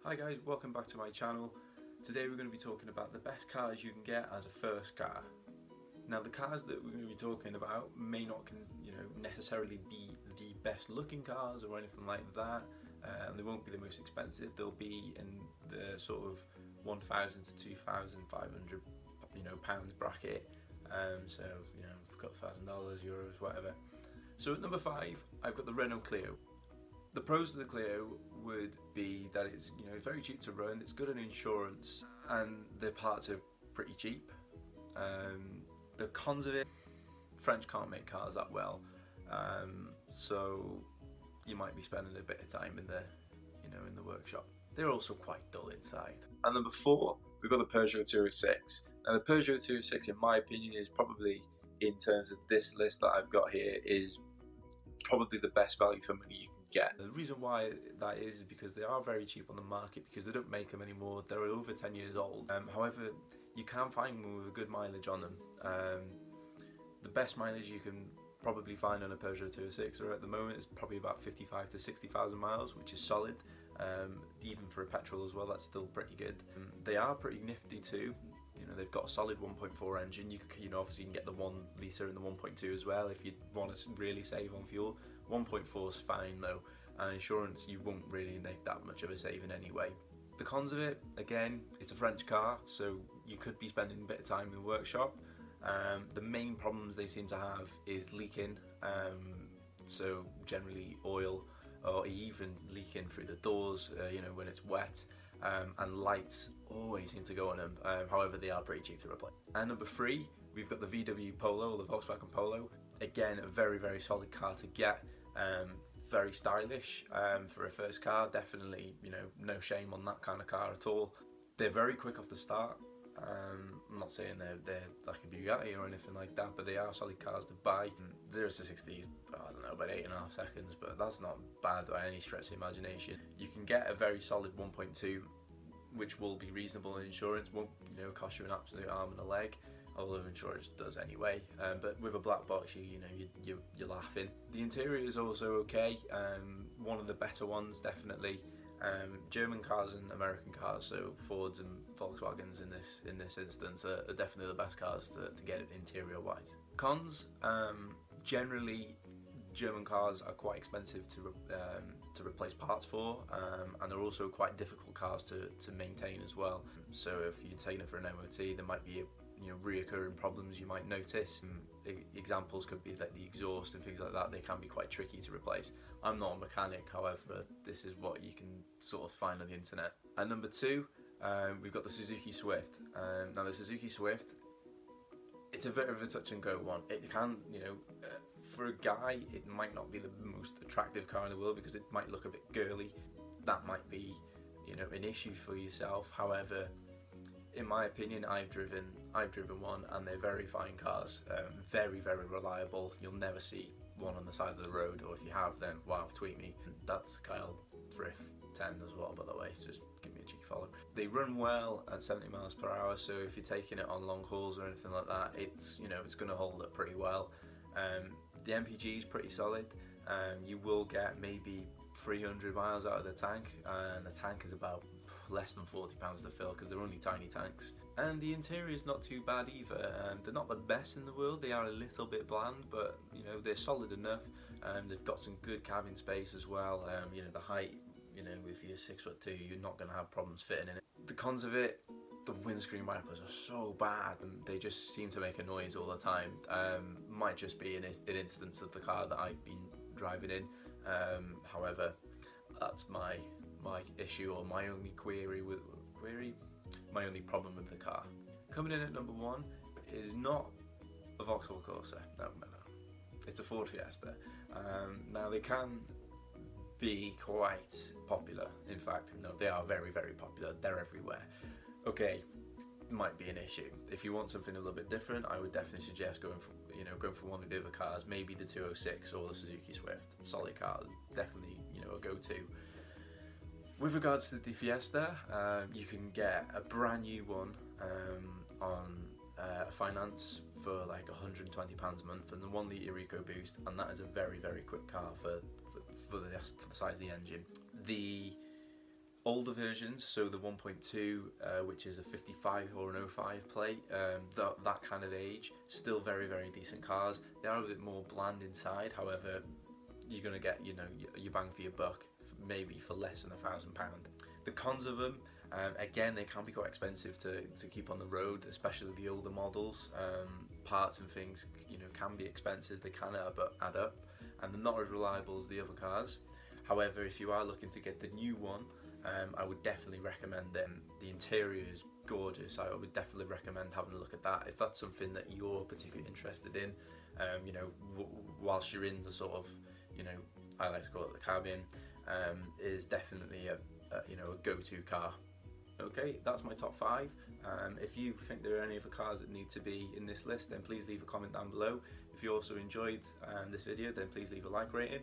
Hi guys, welcome back to my channel. Today we're going to be talking about the best cars you can get as a first car. Now the cars that we're going to be talking about may not necessarily be the best looking cars or anything like that, and they won't be the most expensive. They'll be in the sort of 1,000 to 2,500 pounds bracket. So we've got $1,000, euros, whatever. So at number 5 I've got the Renault Clio. The pros of the Clio would be that it's very cheap to run, it's good on insurance, and the parts are pretty cheap. The cons of it, French can't make cars that well, so you might be spending a bit of time in the workshop. They're also quite dull inside. And number 4, we've got the Peugeot 206. Now the Peugeot 206, in my opinion, is probably, in terms of this list that I've got here, is probably the best value for money you can get. The reason why that is because they are very cheap on the market, because they don't make them anymore. They're over 10 years old. However, you can find them with a good mileage on them. The best mileage you can probably find on a Peugeot 206 or at the moment is probably about 55 to 60,000 miles, which is solid. Even for a petrol as well, that's still pretty good. They are pretty nifty too. They've got a solid 1.4 engine. Obviously you can get the 1 litre and the 1.2 as well if you want to really save on fuel. 1.4 is fine though, and insurance you won't really make that much of a saving anyway. The cons of it, again, it's a French car, so you could be spending a bit of time in the workshop. The main problems they seem to have is leaking, so generally oil, or even leaking through the doors when it's wet. And lights always seem to go on them. However, they are pretty cheap to replace. And number 3, we've got the VW Polo, or the Volkswagen Polo. Again, a very, very solid car to get. Very stylish for a first car. Definitely, no shame on that kind of car at all. They're very quick off the start. I'm not saying they're like a Bugatti or anything like that, but they are solid cars to buy. 0 to 60, I don't know, about 8.5 seconds, but that's not bad by any stretch of the imagination. You can get a very solid 1.2, which will be reasonable in insurance, won't cost you an absolute arm and a leg, although insurance does anyway. But with a black box, you're laughing. The interior is also okay. One of the better ones, definitely. German cars and American cars, so Fords and Volkswagens in this instance, are definitely the best cars to get interior wise. Cons, generally German cars are quite expensive to replace parts for, and they're also quite difficult cars to maintain as well. So if you're taking it for an MOT, there might be reoccurring problems you might notice. Examples could be like the exhaust and things like that. They can be quite tricky to replace. I'm not a mechanic, however, this is what you can sort of find on the internet. And number 2, we've got the Suzuki Swift. Now the Suzuki Swift, it's a bit of a touch and go one. It can, for a guy, it might not be the most attractive car in the world because it might look a bit girly. That might be, an issue for yourself. However, in my opinion, I've driven one, and they're very fine cars, very, very reliable. You'll never see one on the side of the road, or if you have, then wow, tweet me. That's Kyle Thrift 10 as well, by the way, so just give me a cheeky follow. They run well at 70 miles per hour, so if you're taking it on long hauls or anything like that, it's it's going to hold up pretty well. The MPG is pretty solid. You will get maybe 300 miles out of the tank, and the tank is about less than £40 to fill because they're only tiny tanks. And the interior is not too bad either. They're not the best in the world, they are a little bit bland, but they're solid enough. They've got some good cabin space as well. The height, if you're 6'2", you're not going to have problems fitting in it. The cons of it, the windscreen wipers are so bad, and they just seem to make a noise all the time. Might just be an instance of the car that I've been driving in. However, that's my issue, or my only my only problem with the car. Coming in at number 1 is not a Vauxhall Corsa. No. It's a Ford Fiesta. Now they can be quite popular. In fact, no, they are very, very popular. They're everywhere. Okay, might be an issue. If you want something a little bit different, I would definitely suggest going for one of the other cars, maybe the 206 or the Suzuki Swift. Solid cars, definitely a go-to. With regards to the Fiesta, you can get a brand new one on finance for like £120 a month, and the 1 litre EcoBoost, and that is a very, very quick car for the size of the engine. The Older versions, so the 1.2, which is a 55 or an 05 plate, that kind of age, still very, very decent cars. They are a bit more bland inside, however, you're going to get, you know, your bang for your buck, maybe for less than £1,000. The cons of them, again, they can be quite expensive to keep on the road, especially the older models. Parts and things, you know, can be expensive, they can add up, and they're not as reliable as the other cars. However, if you are looking to get the new one, I would definitely recommend them. The interior is gorgeous. I would definitely recommend having a look at that if that's something that you're particularly interested in. You know, whilst you're in the sort of, you know, I like to call it the cabin, is definitely a you know, a go-to car. Okay, that's my top 5. If you think there are any other cars that need to be in this list, then please leave a comment down below. If you also enjoyed this video, then please leave a like rating,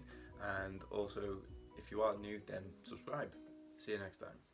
and also if you are new, then subscribe. See you next time.